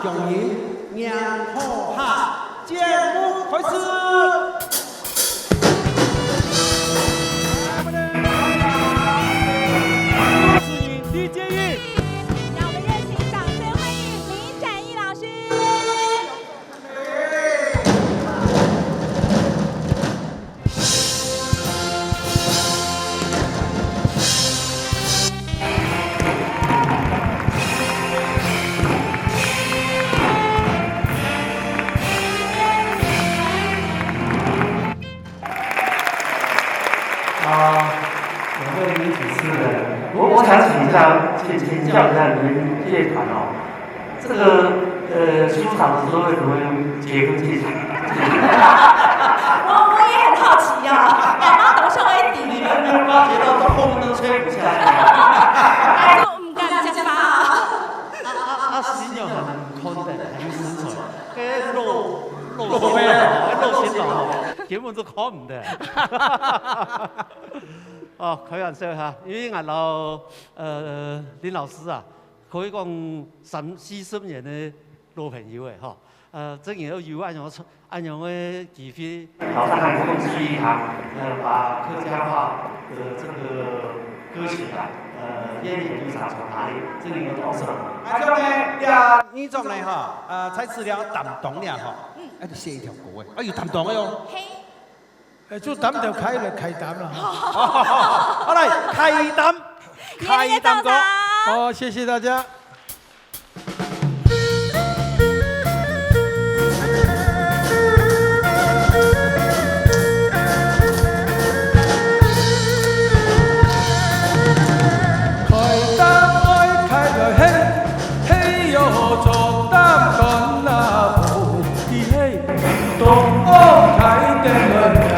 恭迎年好哈，节目开始。李建宇，让我们热情掌声欢迎林展毅老师。两位女主持人，我想请教一下你们乐团哦，这个出场的时候为什么用结婚戒指？我也很好奇啊，感到董事会底。你们没有发觉到这后面都吹不下去？但是我唔敢接发。新娘很空的，很实在，跟露咩啊？露先郎，根本都看唔得。哦，開玩笑嚇，因為我老林老師啊，可以講40年的老朋友嘅嗬，真係有按樣嘅機會，老師還共聚一堂，把客家話的這個歌曲啊，演繹一場從哪裡，這裡有多少？阿種呢呀，呢種呢哈，才吃了淡東了哈，就寫一條歌誒，哎呦淡東喲。就膽就開了，開膽了。好來，開膽，開膽歌。好，謝謝大家。開膽愛開了嘿，嘿喲，做膽乾啦不的嘿，東歐開燈了。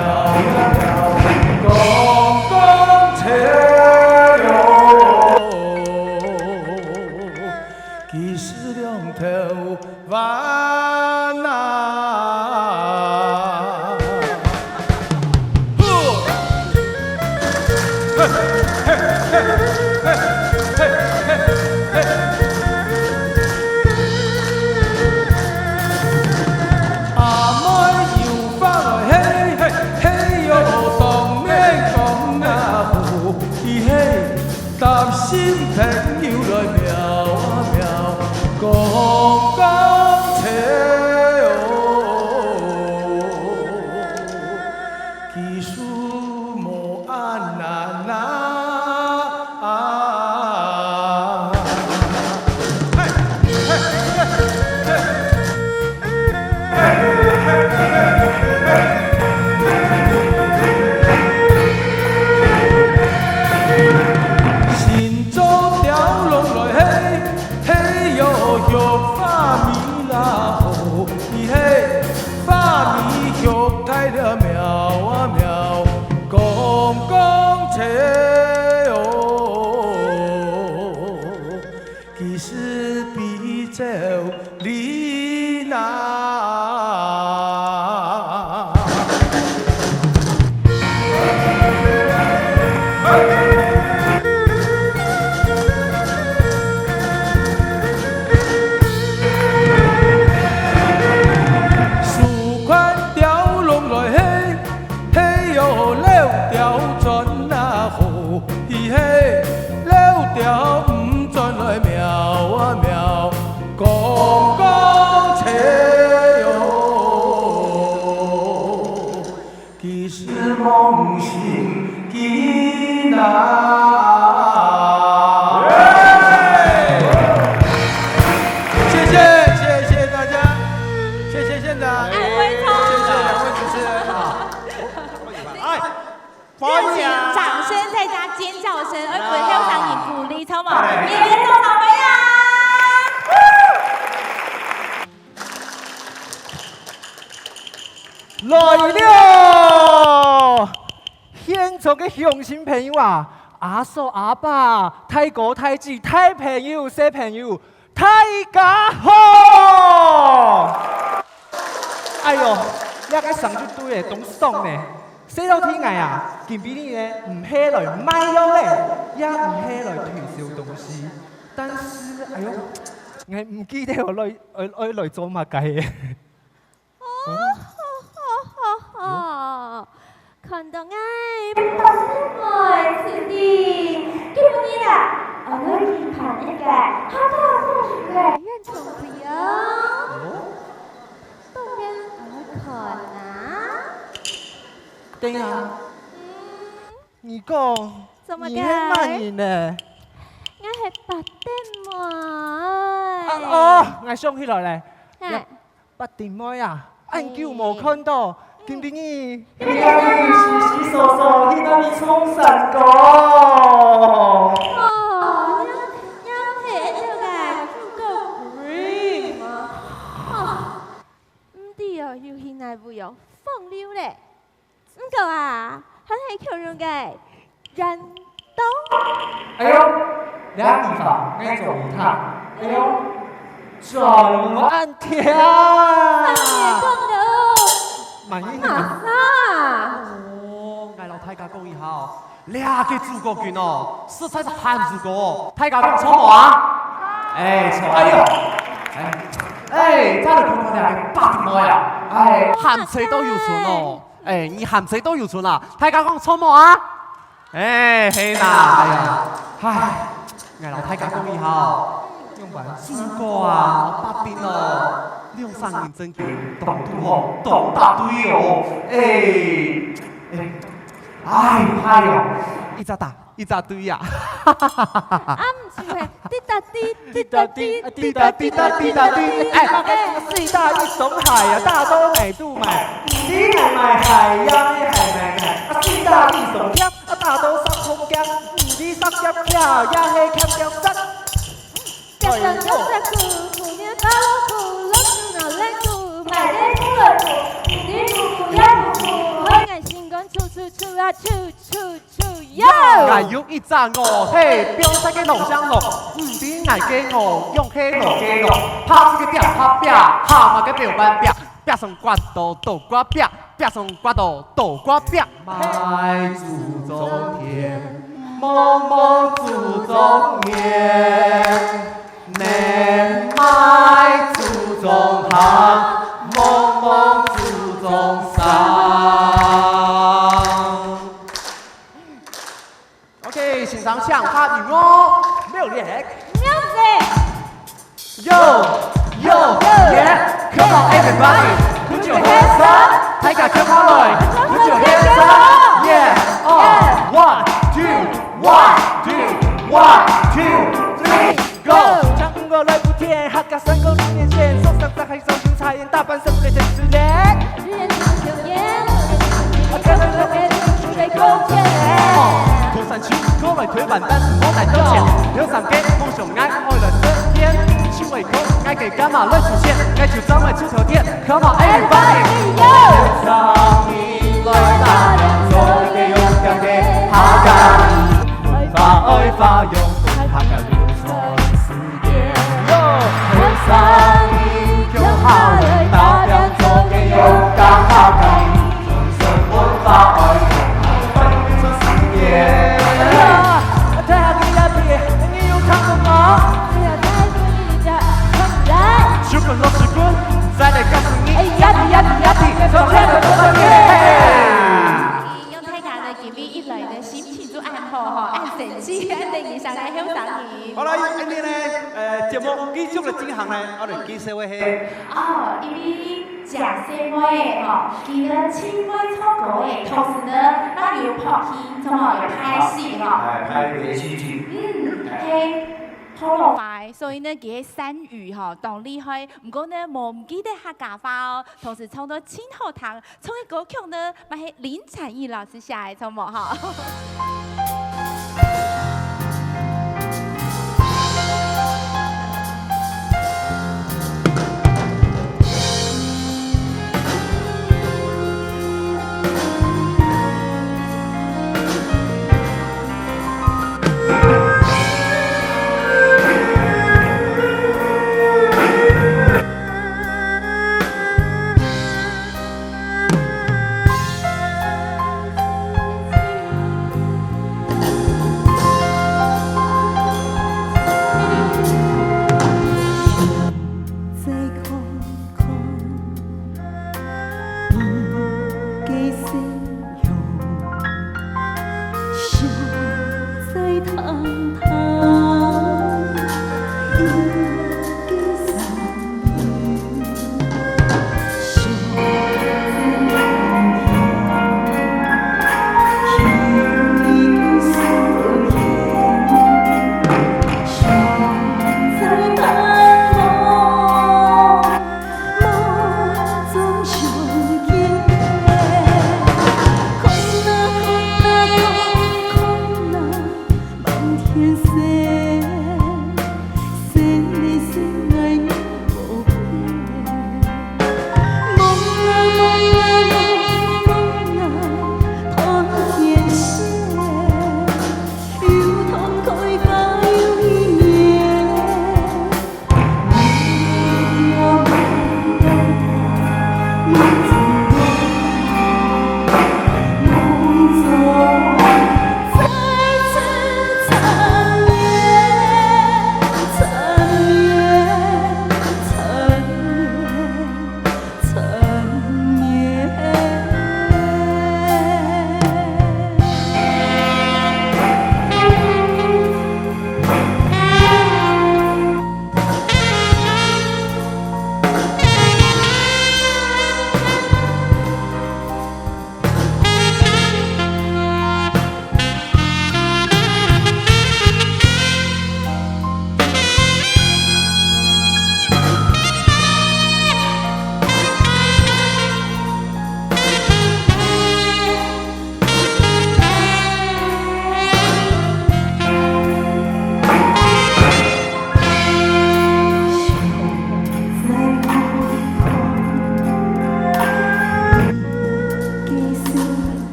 來了，現場嘅鄉親朋友啊，阿叔阿爸、太哥太子、太朋友、小朋友，大家好！哎呦，你個上一堆嘅東爽呢，細路天涯啊，見比你呢唔起來賣肉咧，也唔起來推銷東西，但是哎呦。我唔記得我來做乜嘅。看到我不愛自己，叫你啦，我來判一個，好的，來認從不要。當然我看啊。對呀。你講，你係乜人呢？我係八點妹。我想起來咧，八點妹啊，俺叫冇看到，見唔見你？你洗洗掃掃，見到你沖神個。你係呢個green 嘛？唔知哦，要現在會有風流咧，唔夠啊！很係強用嘅人都。哎呦，兩地方，我做一趟。哎呦，轉彎跳。講到。萬一馬上。嗌老太家講一下哦，兩個主角群哦，實在是漢主角哦，太家講錯冇啊？哎，錯！哎呦，真係看到兩個八點妹啊！哎，鹹水都有存哦。哎，你鹹水都有存啊？太家講錯冇啊？哎，係啦，哎呀，唉，嗌老太家講一下哦，主角啊，八邊哦。兩三年真叫當土哦，當大隊哦，哎呦，一扎大，一扎堆呀，唔係，滴答滴，滴答滴，滴答滴答滴答滴，四大一種鞋啊，大都未都買，你係咪係呀？你係咪係？四大一種夾，大都三空夾，你三夾夾，也係夾夾質。夾上有隻褲，褲面包褲，攞住拿靚褲，買啲褲嚟褲，啲褲一褲，開眼先講出啊出呀！嗌要一扎我，嘿，標曬嘅龍香龍，唔啲嗌嘅我，用起龍嘅我，拍住嘅表拍表，下埋嘅表板表，表上刮到倒刮表，表上刮到倒刮表，埋祖宗田，夢夢祖宗眠。年邁祖宗行，夢夢祖宗上。OK， 欣賞唱法語哦，沒有練。Yo, yeah, come on everybody, put your hands up， 大家跳下來 ，put your hands up, yeah, 1, 2, 1, 2, 3, go。我來不甜，客家山口6年前，手上在海上青菜園，大半生的真是臉。日日聽流言，我看到了給出來貢獻。土山區過來推板，但是我來掙錢。有三個夢想愛，愛來實現。去胃口，愛給幹嘛來出現？愛就張來出條電。Come on everybody， 上你來打量，做一個勇敢的客家人，愛發揚客家人。上你就好來打量，做個勇敢客家人，傳承文化愛國，奮出事業。太好嘅一片，你有看過嗎？只要帶着你的承來，吃滾都吃滾，再來告訴你，呀地，從天到地用太假的給你一來的心情就按好按神氣，按定義上來香港人。好啦，今日咧節目繼續嚟進行咧，我哋介紹嘅係因為食西梅吼，佢呢青梅草果嘅，同時呢，那有泡氣，仲有拍戲吼。拍嘅戲劇。係好咯。快，所以呢，佢嘅山語吼當厲害，唔過呢冇唔記得客家話哦，同時唱到清好聽，唱嘅歌曲呢，咪係林產義老師寫嘅，錯冇哈？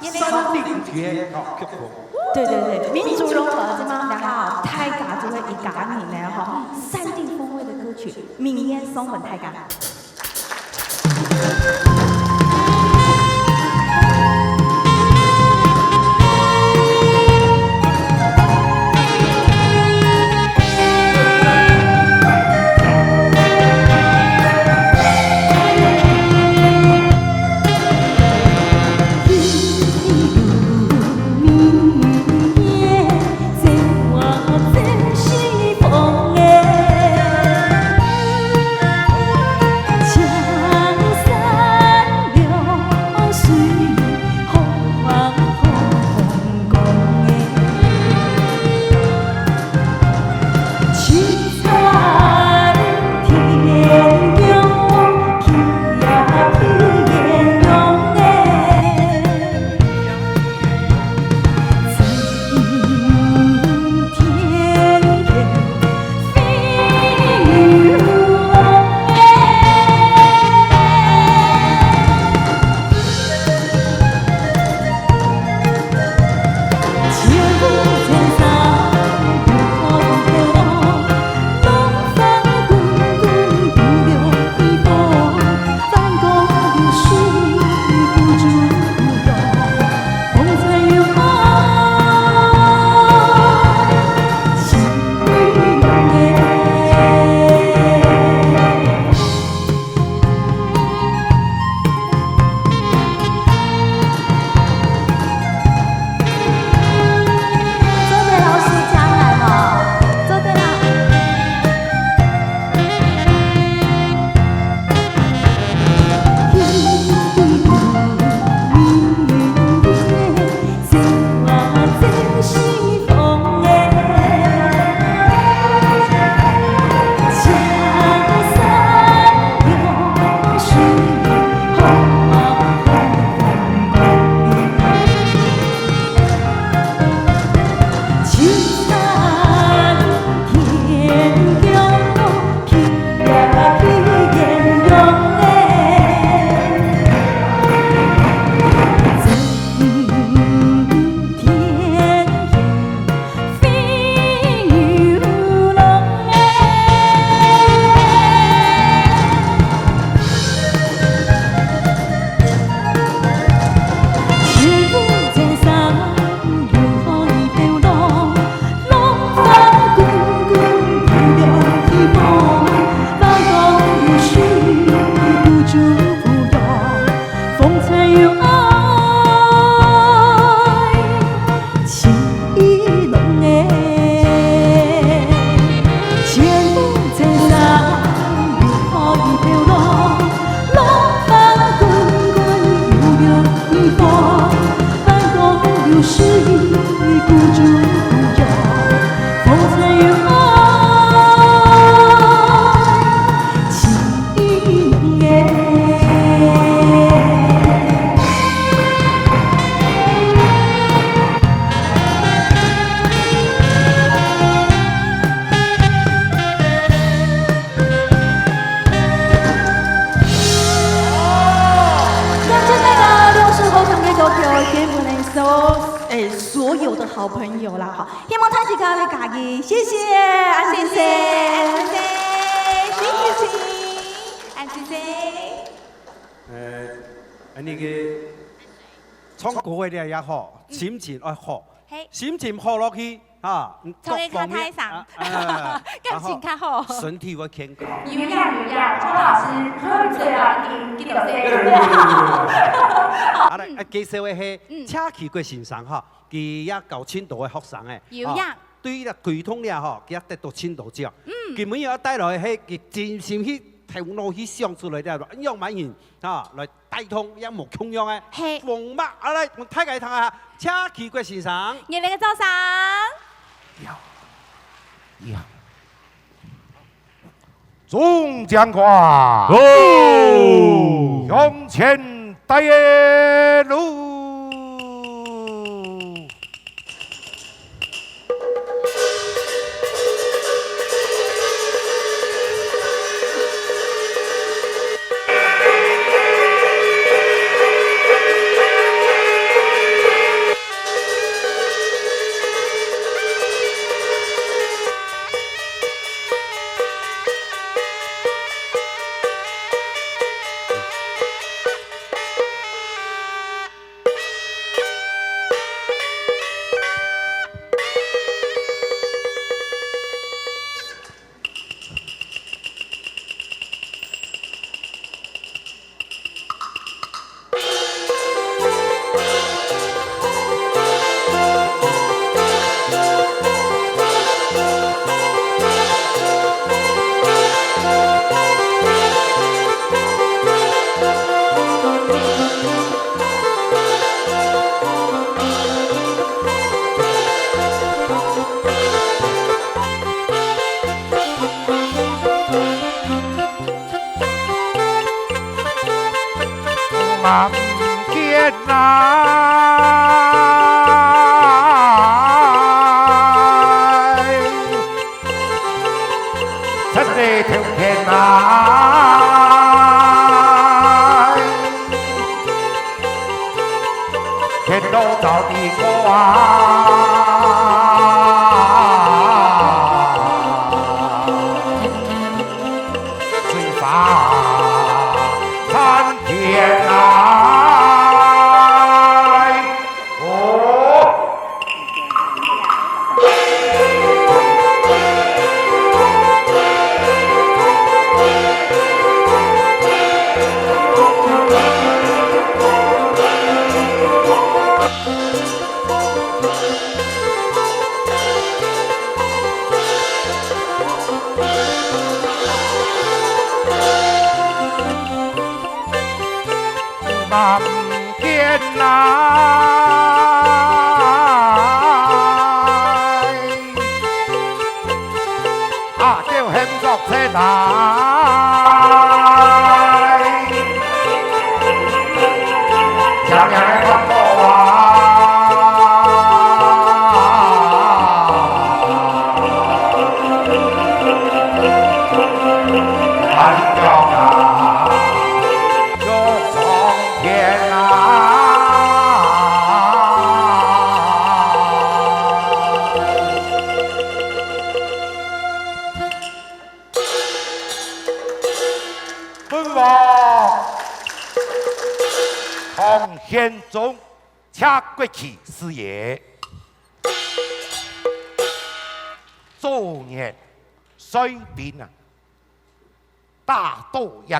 山顶铁曲风。对对对，民族融合这帮两个太嘎就会一嘎你呢哈，山地风味的歌曲，闽烟松本太嘎。所有的好朋友啦，哈，希望他是各位家己，谢谢，安先生，安先生，谢谢，安先生。那个唱歌的也好，心情爱好，心情好落去啊，从一个台上，感情较好，身体会健康。有样，张老师喝醉了，你记得谁？啊来，介绍的是车去过先生哈，佢也搞青岛的学生诶，有样。对啦，沟通了吼，佢也得到青岛奖。佢每日带来係佢真心去頭腦去想出來的，讓萬人啊來帶通一目共樣嘅。係。風馬啊來，我睇佢睇下，車奇國先生。你那個早上。呀。眾將官，向前帶路。望见来，真的条件来，天都找你过啊！最发参天来，哦。望见来，啊，叫慶祝出來，長人嘅看過啊，很強啊！天啊！本王唐宪宗恰国旗是也，昨日水兵啊，大都一個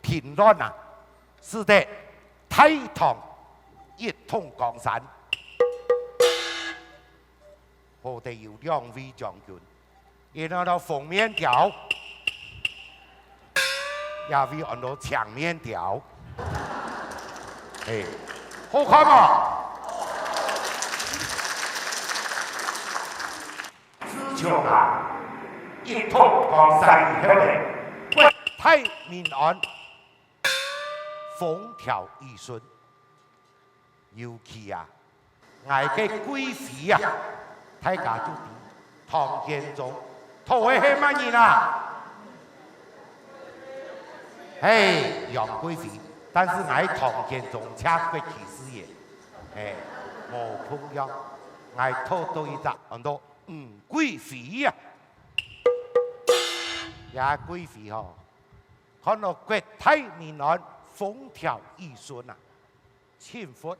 平亂啊！使得太唐一統江山，我哋有兩位將軍，然後到封面條，也會按到牆面條，哎，好看嘛？自從啊一統江山以後呢，國泰民安。風調雨順，尤其啊，我嘅貴妃啊，大家就比唐憲宗頭位係乜嘢啊？哎，楊貴妃，但是我唐憲宗恰國旗事業，哎，冇碰樣，我偷到一隻很多貴妃啊，也貴妃吼，看到國泰民安。風調雨順啊，幸福，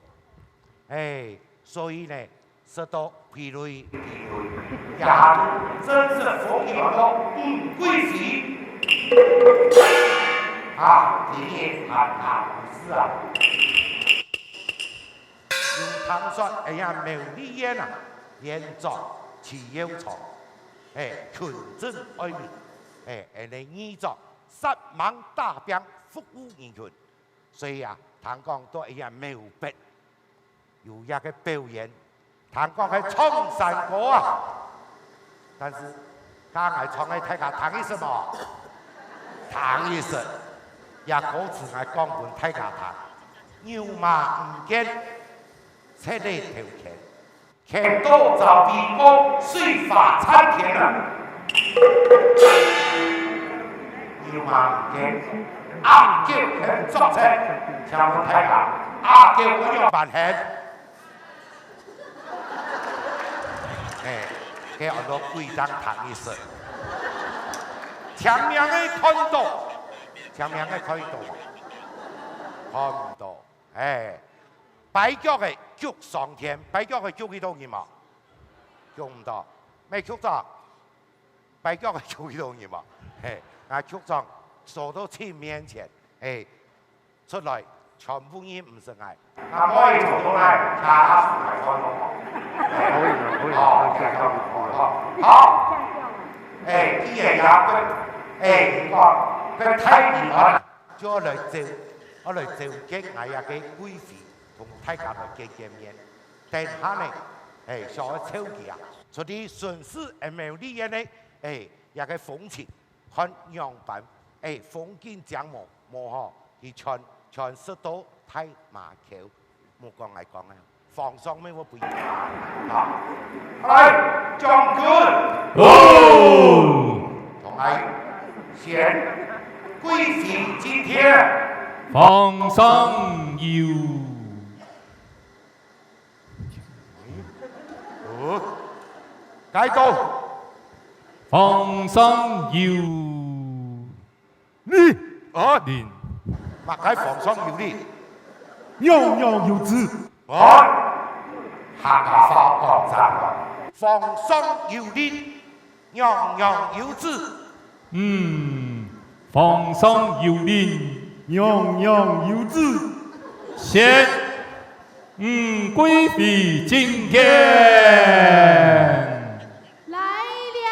哎，所以呢，說到疲累，也真是風調貴妃啊，你也看不是啊，有唐說哎呀，苗栗煙啊，連作其有錯，哎，群眾愛民，哎，你依作殺猛大兵服務人群。所以啊，唐講都一樣沒有別，有一個表演，唐講係唱山歌啊，但是剛才唱嘅大家彈一什麼？彈一首，也歌詞係講本大家彈，牛馬唔見，車裏條件，看到就比歌水發參天啊！牛馬唔見。阿叫佢作車，像我睇下，阿叫我用扮輕，佢好多貴當堂意思，前面嘅看到，前面嘅看到，看唔到，擺腳嘅腳上天，擺腳嘅腳幾多年嘛？腳唔到，未腳到，擺腳嘅腳幾多年嘛？啊腳上。走到親面前，出來全部人唔識嗌，可以做到嚟，下數係開到可以，好，啲嘢也佢睇唔開，叫我嚟召見我呀嘅貴妃同大家嚟見面，等下呢，上去抽佢啊，所以順勢苗栗嘅呢，也嘅風情看樣板。風景將無嗬，而全識到太马橋，冇講嚟講啊，放鬆咩我不要啊！係將軍，同埋選貴妃今天皇上要。解到皇上要你啊，念，乜解皇上要你？樣樣要知。我客家話講真話，皇上要你，樣樣要知。皇上要念，樣樣要知。先，貴妃今天。来了。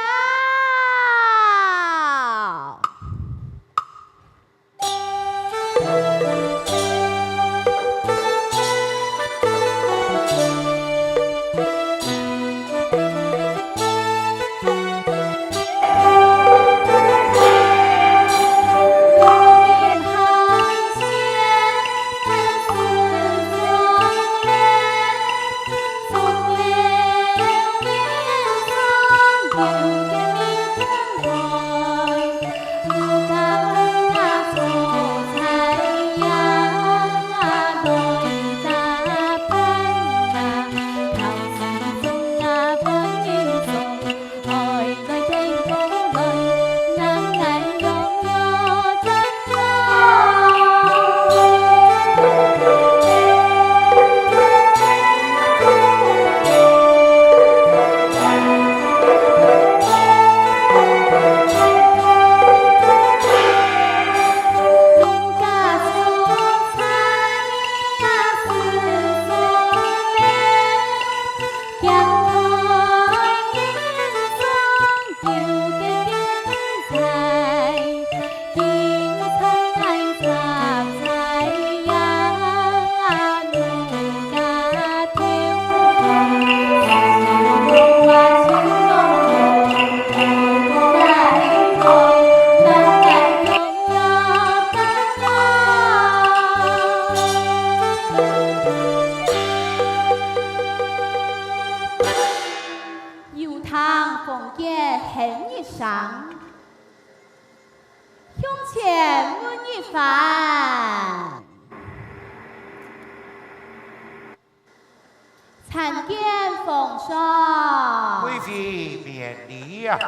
参见皇上。贵妃免礼呀！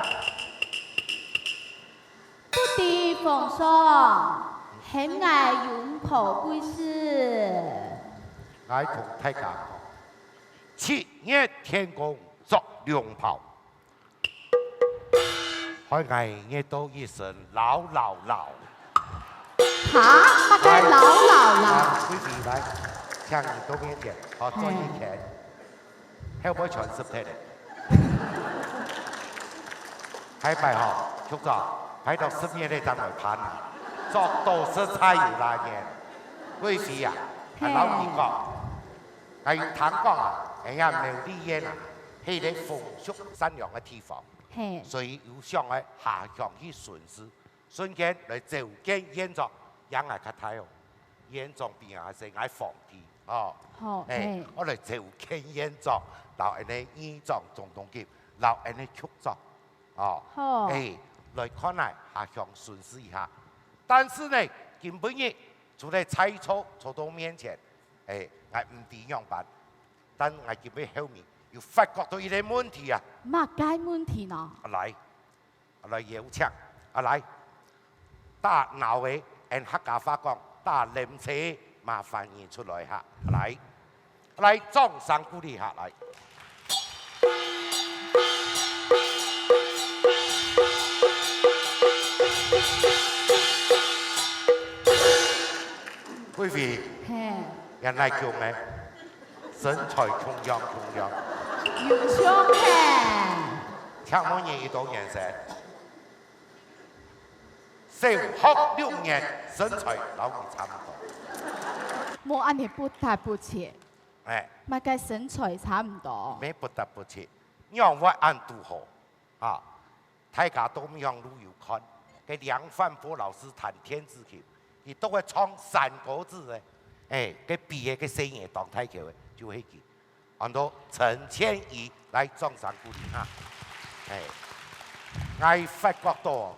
不敌皇上，很爱拥抱贵司。我同大家講，七月天公作良炮，開藝熱到一聲老老老。哈，乜嘅老老老？貴妃來，向你多面點，好做一天，會不會傳濕貼的？喺拜好，局長，喺到10月的當來盤，作到是才有那年。貴妃呀，係老二講，係要坦講啊，人家苗栗縣啊，係啲風俗善良嘅地方，所以有想喺下鄉去巡視，順便來召見現狀，人係較睇哦，現狀邊啊係愛防地哦，我來召見現狀，留人哋議狀總統級，留人哋局長。哦，來看來下鄉巡視一下，但是呢，今本日除了菜草坐到面前，我唔點樣辦？但我今日後面又發覺到一個問題啊！乜解問題呢？來有請，來打鬧嘅，按客家話講打臨車，麻煩你出來下，來掌聲鼓勵下來。貴妃，人嚟叫咩？身材窮樣，有槍嘅。請問你多年生？小學6年，身材老你差唔多。冇按你不得不切，乜解身材差唔多？咩不得不切？讓我按度好啊！大家都咁樣都有看，給梁范波老師談天之橋。你都會唱3個字嘅， cái毕嘅生意當太橋嘅就係佢，按到陳千儀來裝上鼓勵哈，我發覺到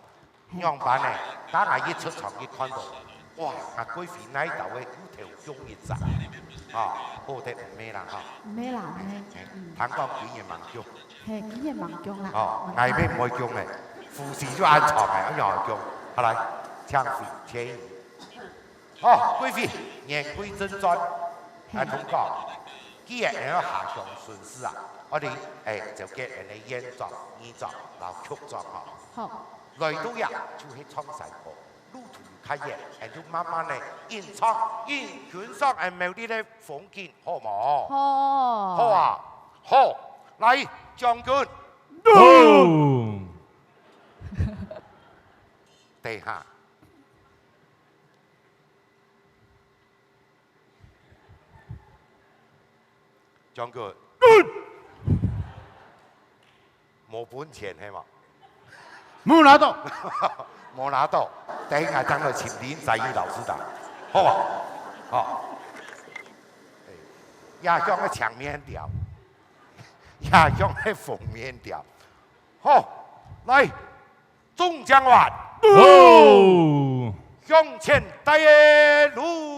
樣板咧，當我一出場一看到，哇！我貴妃那度嘅有條中一隻，好得唔咩啦嚇？唔咩啦？坦講幾嘢盲叫，係幾嘢盲叫啦？嗌咩唔會叫嘅，扶持咗安床嘅一樣叫，後來槍費千儀。貴妃言歸正傳，通講，既然要下鄉巡視啊，我哋就叫人哋演作、演作、然後曲作好。來到呀，就去唱山歌，路途開嘢，就慢慢嚟演唱，演卷上某啲咧風景，好冇？好。好啊，好，嚟將軍。地下。將軍，冇本錢係嘛？冇拿到，冇拿到，等下等到請林在義老師打，好啊，好。亞將嘅長面條，亞將嘅鳳面條，好，來，眾將官，向前帶路。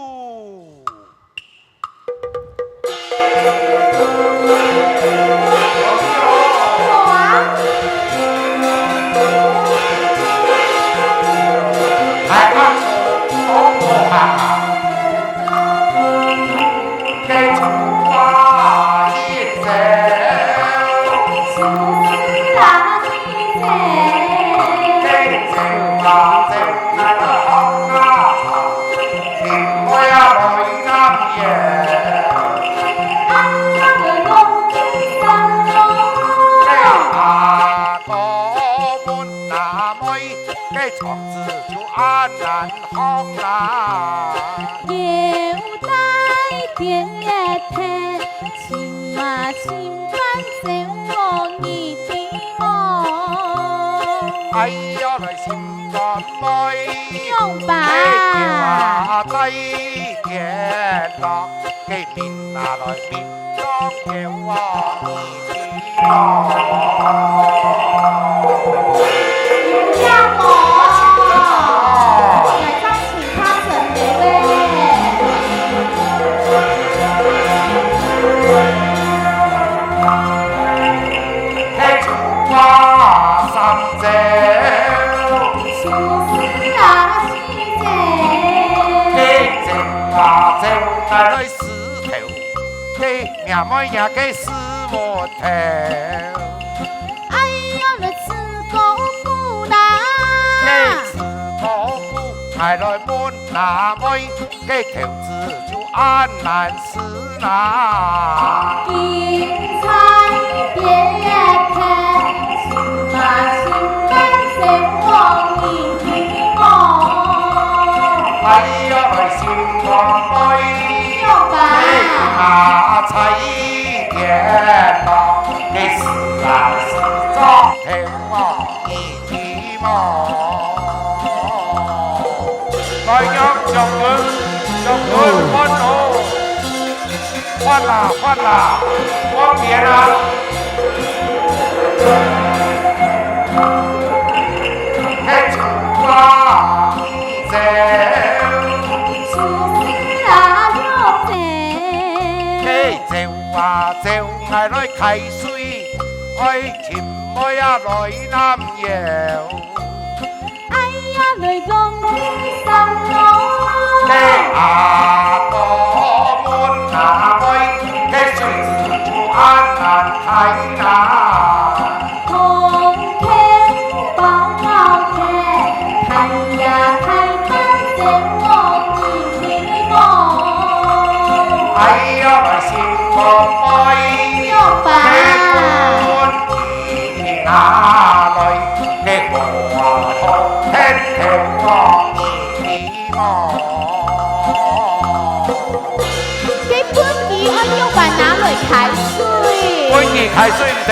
係衰唔得，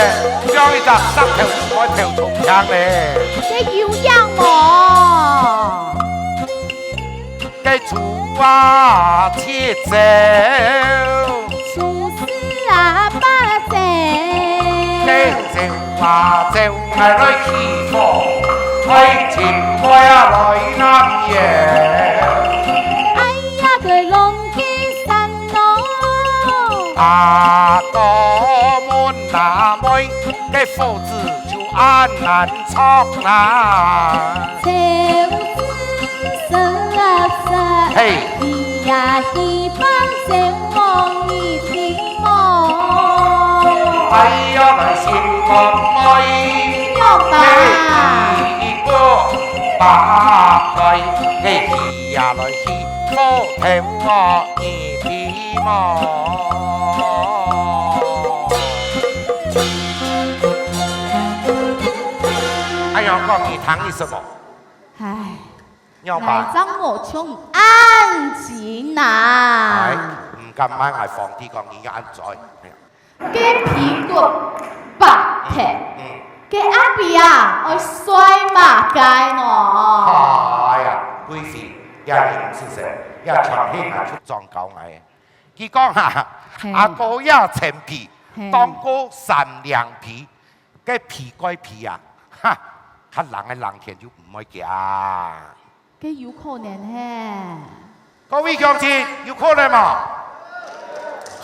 將呢隻塞條蟲撐咧。你要讓我。嘅廚啊，切走。出师阿爸走，走啊走，来来起火，开前我呀来南夜。哎呀个龙基山咯，阿哥们那妹，个父子就安难错啦。秋子生啊生，嘿，喜呀喜帮生我一定梦。哎呀来心梦妹，用吧。一个把来，嘿喜呀来喜，我听我一匹马。哎呀，讲你谈你什么？唉，要来吧？张我冲安静哎，呐，唔敢買係房啲講已經安在。嘅屁股白踢，嘅阿弟啊，我衰馬街我。哎呀，貴妃也唔是成，也長氣係出狀狗蟻。佢講下，阿哥也陳皮，當哥三兩皮，嘅皮歸皮啊，哈，黑人嘅人田就唔會驚。嘅有可能嘿。各位鄉親，有可能嘛？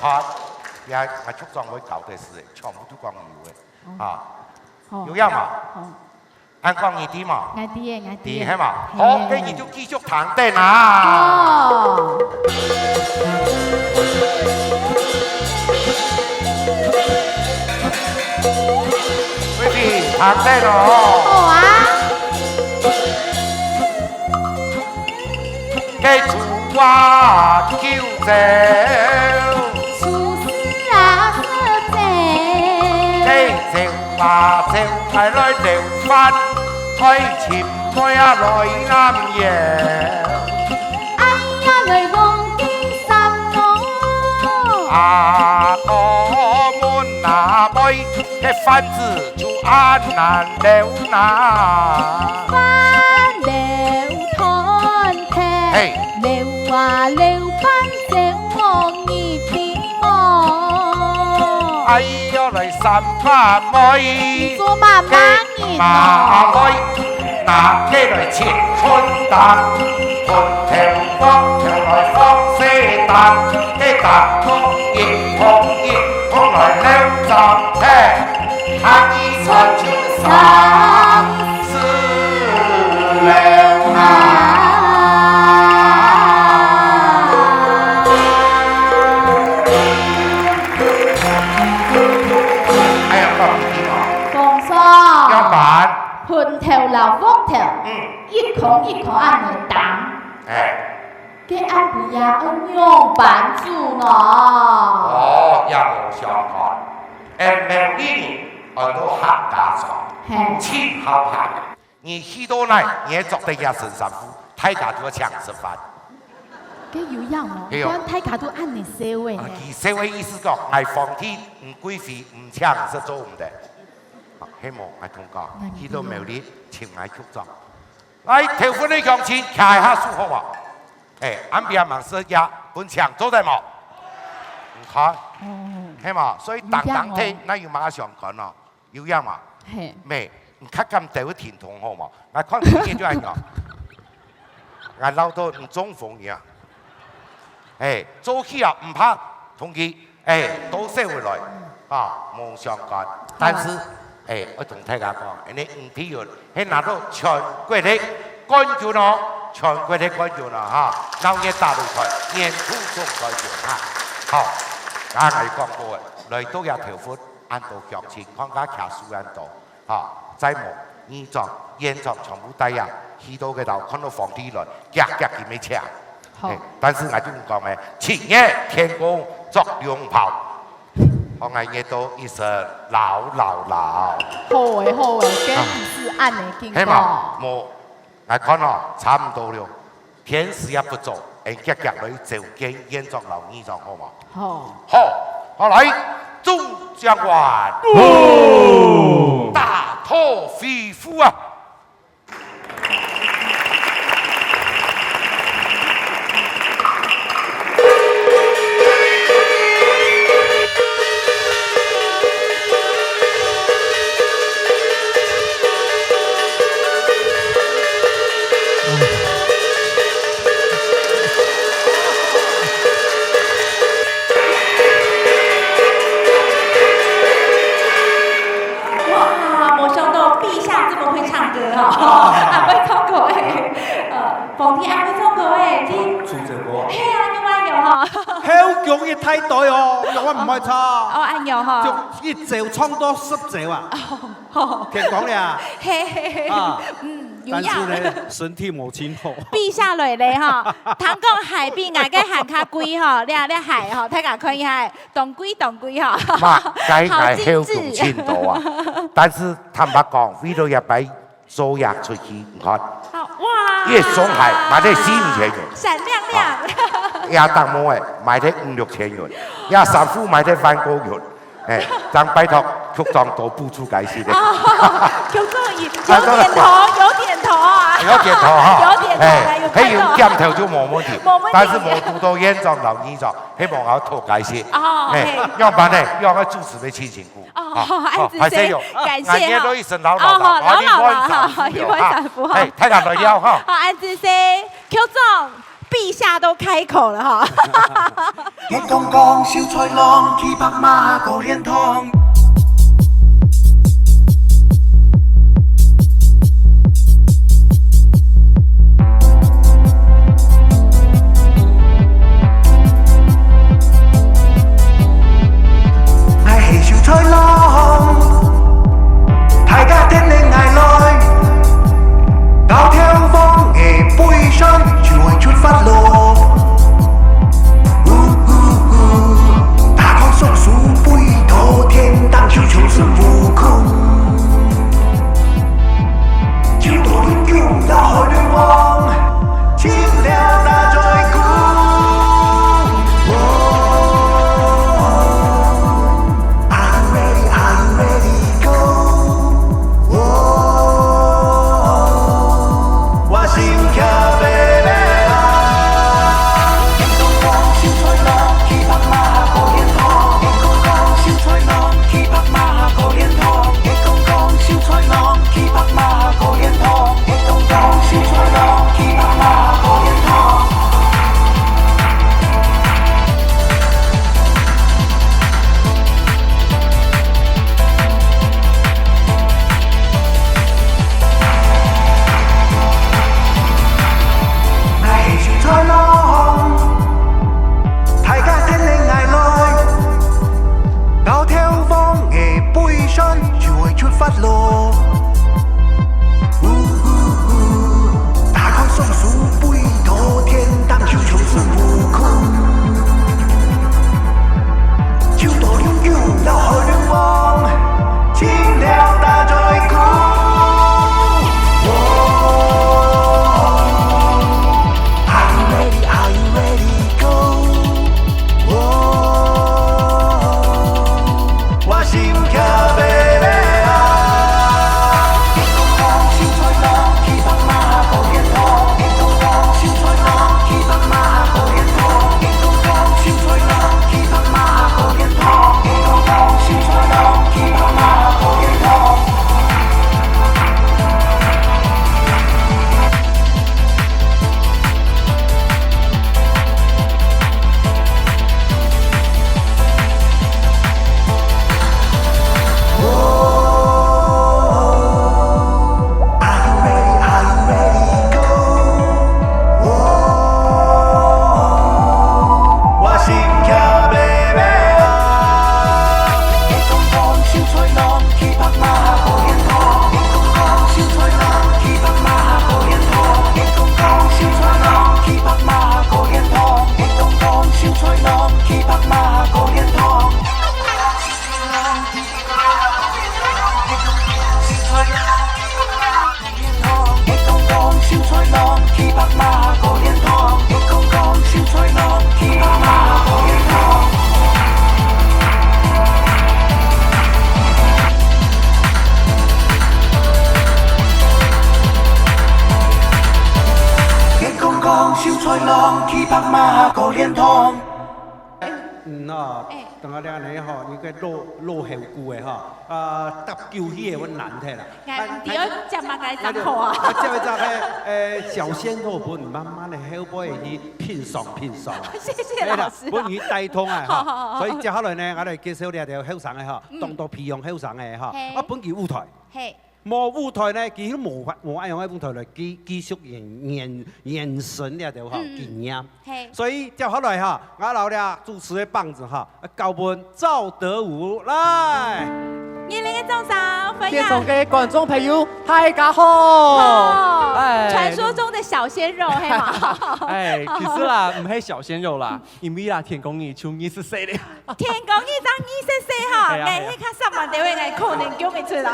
看，也係出狀會搞嘅事，全部都講有嘅，啊，有樣嘛？按講二啲嘛？啱啲嘅，啱啲啲嘅。係嘛？好，跟住就繼續談定啦。哦。quý vị談定咯。好啊。cái chủ hoa kêu rêu出師啊失正， cái rêu bà rêu phải nói đều phan thôi chìm tôi lội nam về 哎呀來龍基山咯， à có muốn nà bơi cái phan字就安難了那翻了攤嘿踢，了話了班整我一點夢。哎呀來三八妹做媽媽人媽咯，妹拿起來切春蛋，盤條方條來放絲蛋，啲蛋糕熱烘來撩雜聽，下衣穿穿衫撕了啊！哎呀，放屁嘛！放鬆，要板，盤頭流福頭，一孔一孔按嚟打。哎。嘅阿弟呀，我用板住呢。哦，也無相干。明年我都客家莊，千好客。你去到那，你也做得也神神父，大家都要請食飯。嘅有樣哦，係哦關大家都按你社會呢。佢社會意思講，係放天唔貴妃唔請食做唔得。希望係同講，去到廟裏請嗌曲作。嚟條款你向前騎下數好嘛？誒，安邊問事呀，本場做得冇？唔看。係嘛？所以等等聽，那要馬上講咯，要樣嘛？係。咩？唔咳咁掉甜筒好嘛？我看見見咗係我，我撈到唔中風嘅。誒，做起啊唔怕同佢誒到社會來啊冇相干，但是誒我同大家講，你唔必要喺拿到全國的關注咯，全國的關注啦嚇，鬧嘢大陸台，年初中關注嚇，好。啱啱講過嘅，嚟到有條款，按到腳前，看家騎樹按到，嚇，仔模、衣裝、煙裝全部低啊，去到嘅度看到房地來，夾夾佢咪車。但是我就唔講咩，前夜天公作用炮，我係嘢到一聲鬧。好誒好誒，嘅唔是按你經過。係嘛？冇，我看咯，差唔多了，天時也不早，夾夾嚟就見煙裝樓衣裝好嘛？好，來，眾將官，大妥飛夫啊！逢天安会唱歌诶，你出这歌，嘿啊，你玩有吼？好强嘅态度哦，我唔爱唱。哦，安有吼？就一奏唱到10奏啊，吼，听讲了。嘿嘿嘿，有但是样。呢，身体冇真好。比下落咧吼，通讲海边外个海较贵吼，你海吼，睇下可以海，动贵吼。嘛，该好用千多啊！但是坦白讲，为了一摆租约出去，你看，哇！越松海买得4、5千元，闪亮亮。亚当摩诶买得5、6千元，亚三夫买得1个月，哎，咱拜托局长多补助解释的。局长有点头，有点头啊。有点头哈，有点头啊，有还有看到。点头就冇问题，冇问题但是冇读到严重到严重，希望我多解释。哦哎，要不然呢，要我主持的亲情故。哦，安子先感谢哈。我一身老老哦，老老了哈，一万三夫哈。哎，太感来了哈。好，安子先，局长，陛下都开口了哈。一公公小菜郎，骑白馬過蓮塘。菜郎，大家聽你嗌來，搞聽風嘅杯箱，全會出發咯。大康松鼠背頭天當球球是悟空，就多點用到好願望，清了大在鼓。等下咧吼，你个落后句的吼，搭救起的阮难睇啦。第二只嘛该怎好啊？这位就系小鲜肉本慢慢的后背去拼爽。谢谢老师。本鱼带通啊，好。所以接下来呢，我哋介绍你条后生的吼，当到皮用后生的吼，本鱼舞台。嘿。无舞台呢，其實無愛用喺舞台來繼續延伸了就好經驗。所以接下來哈，我留了主持的棒子哈，交問趙德武來。熱烈嘅掌聲歡迎！現場嘅觀眾朋友，大家好！傳說中的小鮮肉係嘛？其實啦，唔係小鮮肉啦，因為啦，天公爺像24咧。天公爺當24哈，硬係卡10萬條嘅可能叫唔出啦。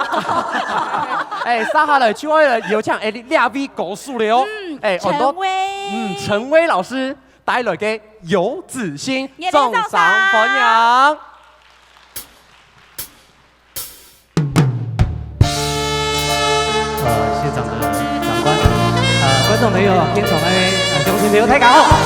接下來就會有請兩位歌手了哦。陳威老師帶來嘅《遊子心》，掌聲歡迎。現場的長官，觀眾朋友，現場嘅鄉親朋友，大家好。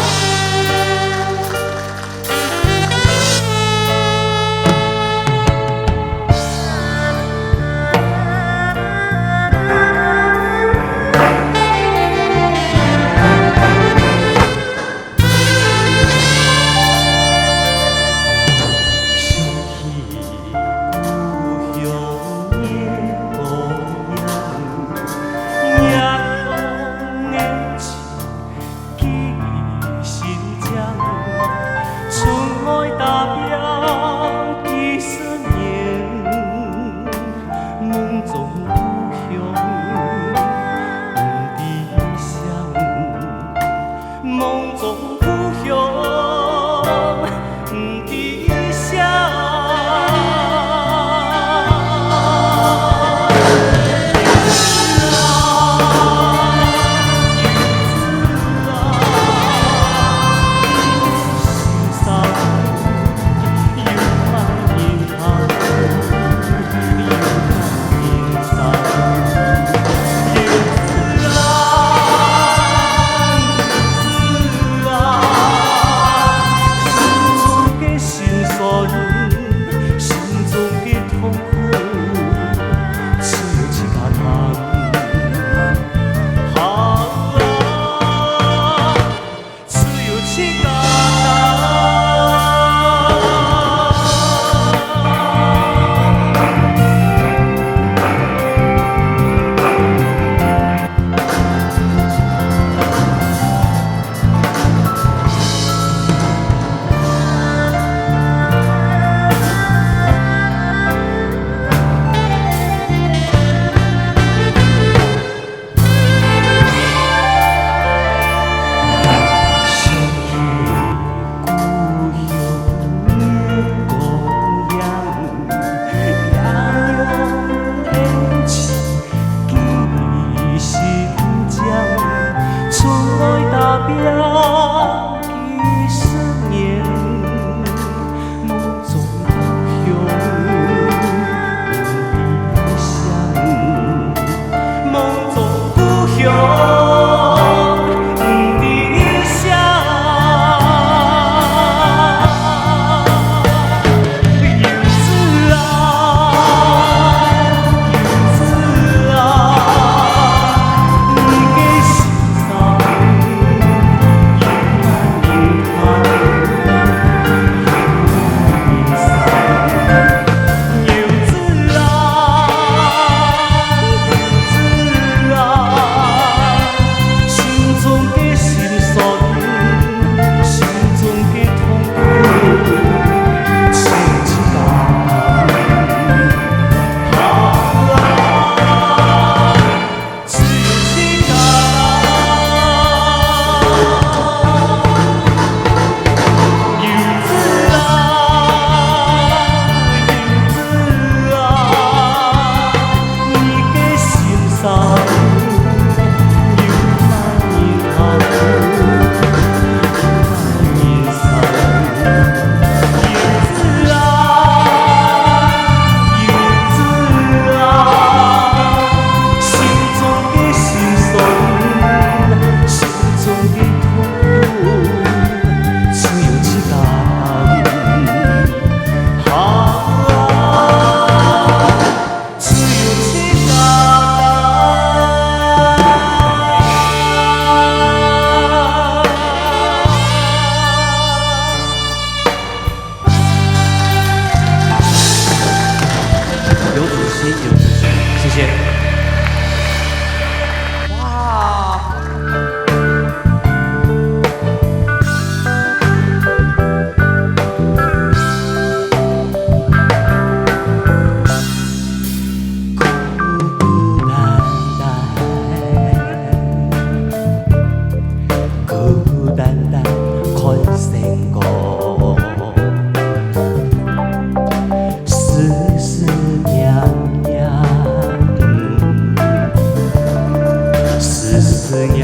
思念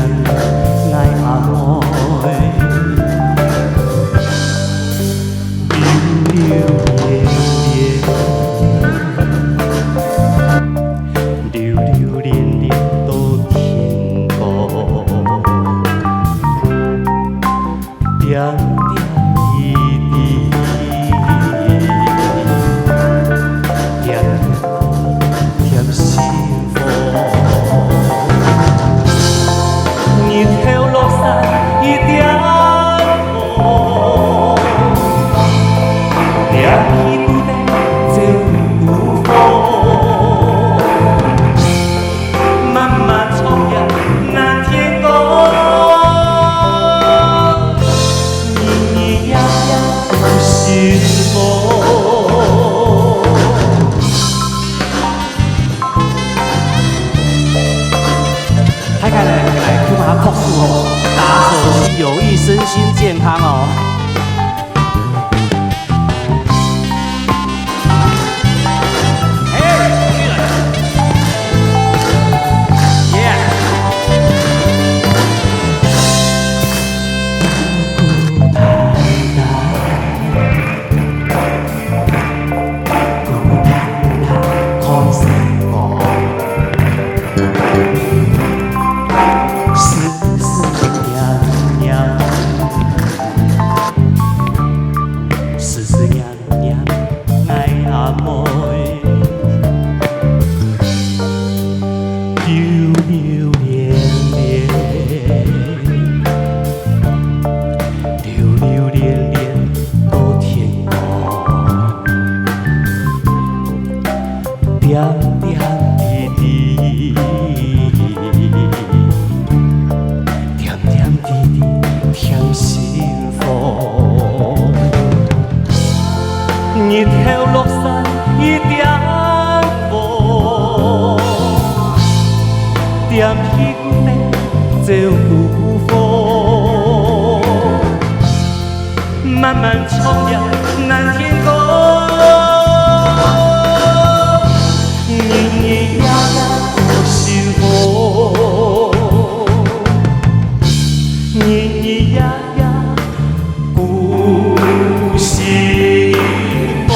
爱阿妹，流连连，流流连连到天国，点点滴滴，点点幸福。日头落山一点雾，点屁股在走有风，漫漫长夜难天光，日日夜夜有幸福。太开了，来去把它控住哦，打手心有益身心健康哦。日头落山一点雾，点屁股呢走有风，漫漫长夜难天光，日日夜夜有幸福，日日夜夜有幸福。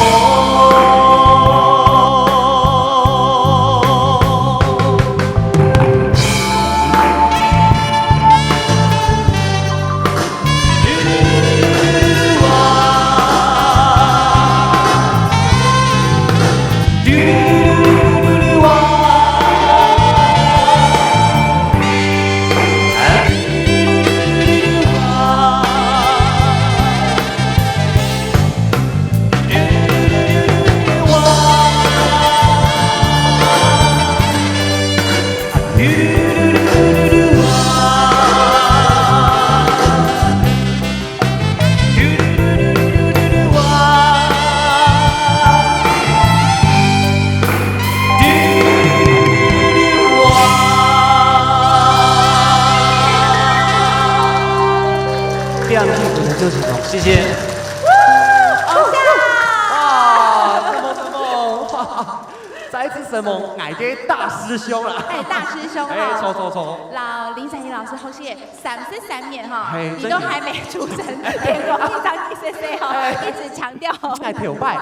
谢谢。哇，什么？再次什么？俺嘅大师兄啦！哎，大师兄哈！哎，错。老林展仪老师好些33年哈，你真都还没出生，连我一张1cc哈，一直强调。哎，跳摆，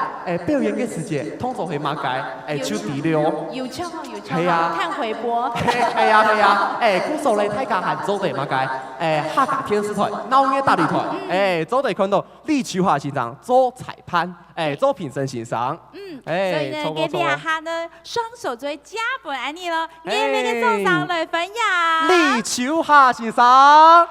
表演嘅时间通常係馬介，手第六。有唱哦，係啊，看回播。係啊，古時候咧，大家係做地馬介，客家天使團、鬧嘢大旅團，做地看到立秋下現場做裁判，做評審欣賞。所以呢，給兩下呢，雙手做加本安尼咯，你哋嘅送上來分享。立秋下欣賞。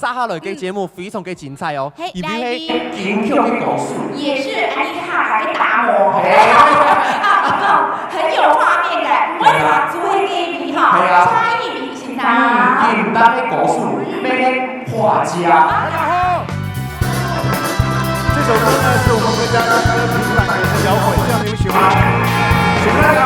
沙哈雷嘅節目非常嘅精彩哦，嘿，而且來係堅強嘅故事。也是安妮塔嘅打磨，很有畫面感，我哋做嘅嘅味哈，差異明顯啊！簡單嘅故事，咩畫家？这首歌呢是我们国家的平板也是摇滚，这样你们喜欢吗？喜欢那个。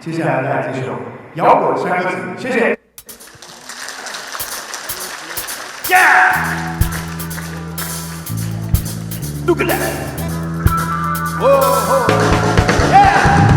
接下来来这首摇滚三个字，谢谢。Look at that! Whoa, yeah!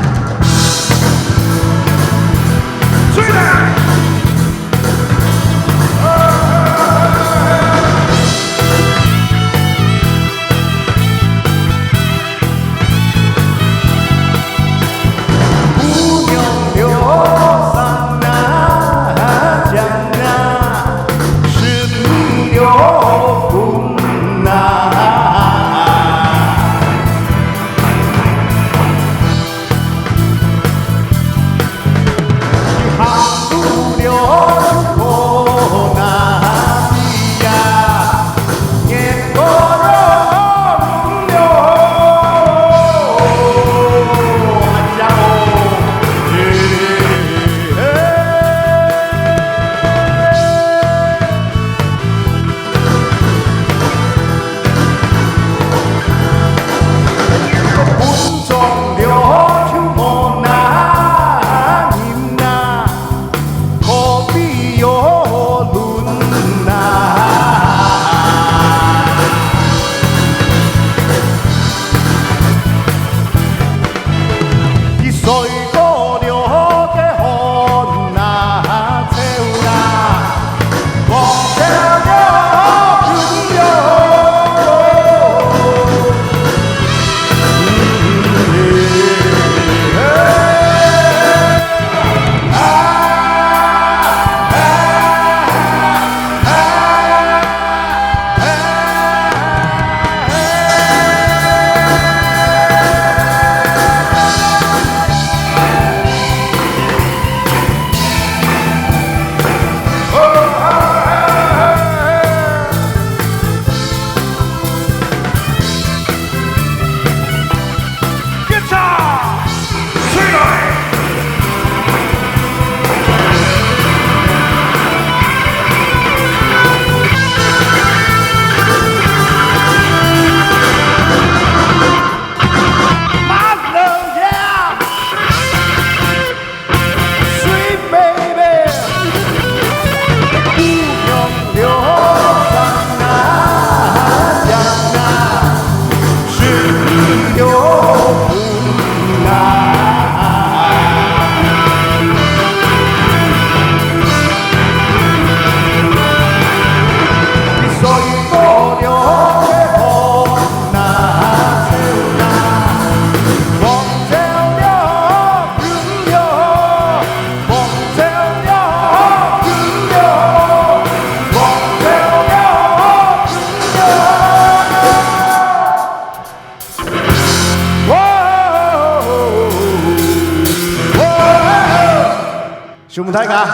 熊木泰嘎，哇，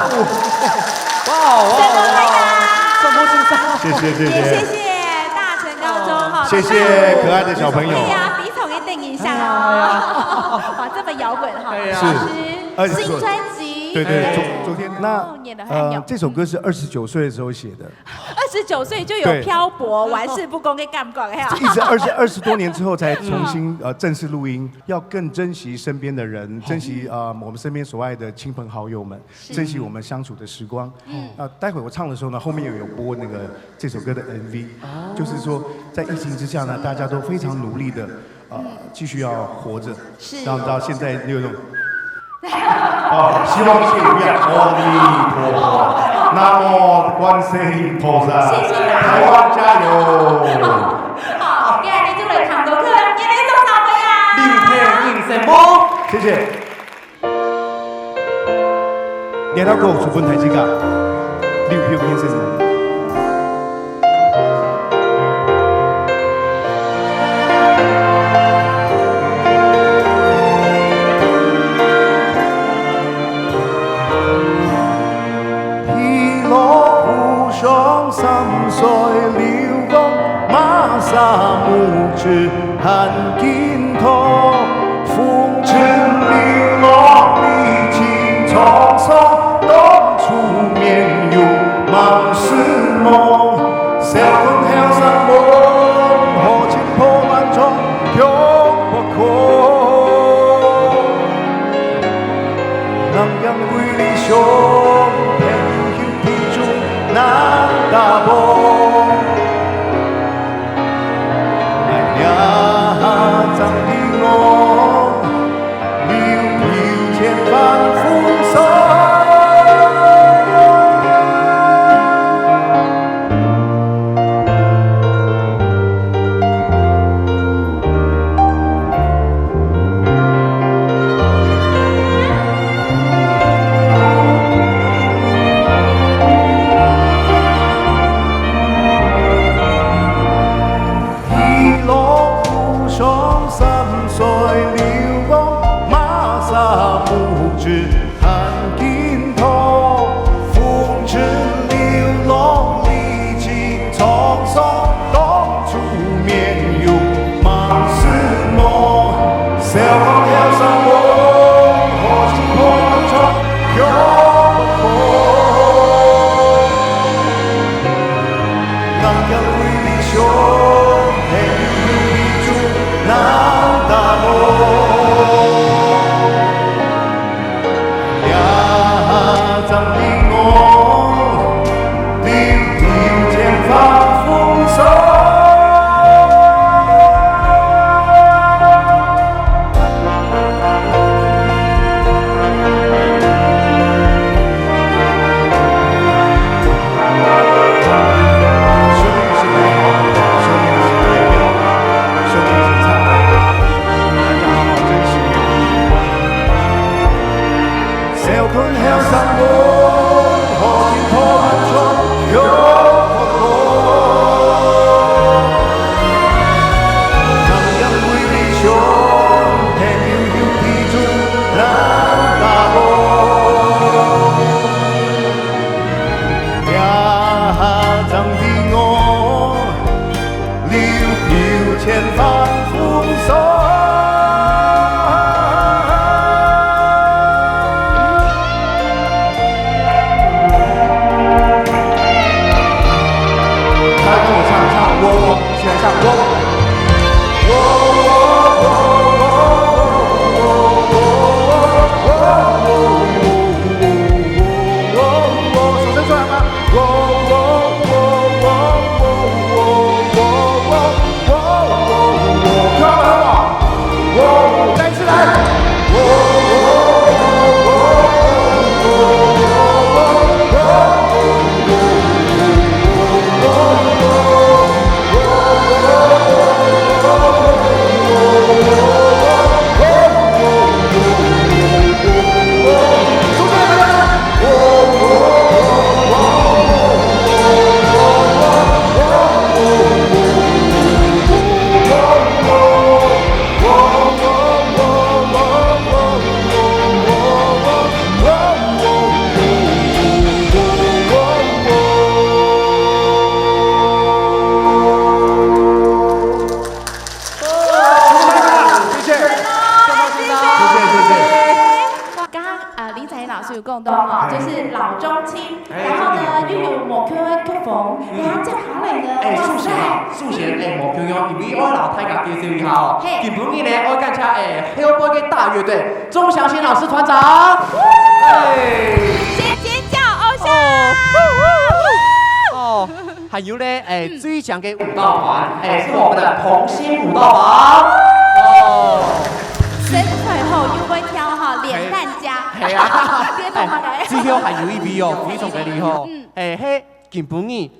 什么欣赏？谢谢谢也谢谢，谢大成高中哈，谢谢可爱的小朋友。哎呀，比宠一定影响哦，哇，这么摇滚哈，老师新专辑，对对，昨天那演得很有这首歌是29岁的时候写的，29岁就有漂泊、玩世不恭跟干不干呀，一直20多年之后才重新正式录音，要更珍惜身边的人，珍惜我们身边所爱的亲朋好友们，珍惜我们相处的时光。待会我唱的时候呢，后面有播那个这首歌的 MV，就是说在疫情之下呢，大家都非常努力的继续要活着，然后到现在有一种。希望谢愿阿弥陀佛，南无观世音菩萨，台湾加油！好，今日就来唱歌，今日做啥会啊？六片应声梦，谢谢。年头过，出本台之噶，六票应声梦。3歲了光，馬沙木子很緊拖，風塵流落歷經滄桑，當初面有茫是夢，小คนแถวสังวรหอชินโพมันจงยกประโคนังยังกุยลิชงแผ่นหิวที่จุงน้ำตาบงอันยาจังดีงงลิ้วผิวเทียนบานฟุ้งซ่อน老师有讲到哦，就是老中青，然后呢又有莫 Q 的曲风，然后接下来呢，素贤莫 Q 用，因为我老太家介绍一下哦，今晡日呢，我感谢后辈的大乐队钟祥新老师团长，先尖叫偶像。哦，还有呢，最强的舞蹈团，是我们的同心舞蹈团。哦，身材好又会跳哈，脸蛋家。系啊，最后还有一位哦，非常的厉害。嘿，今晡日，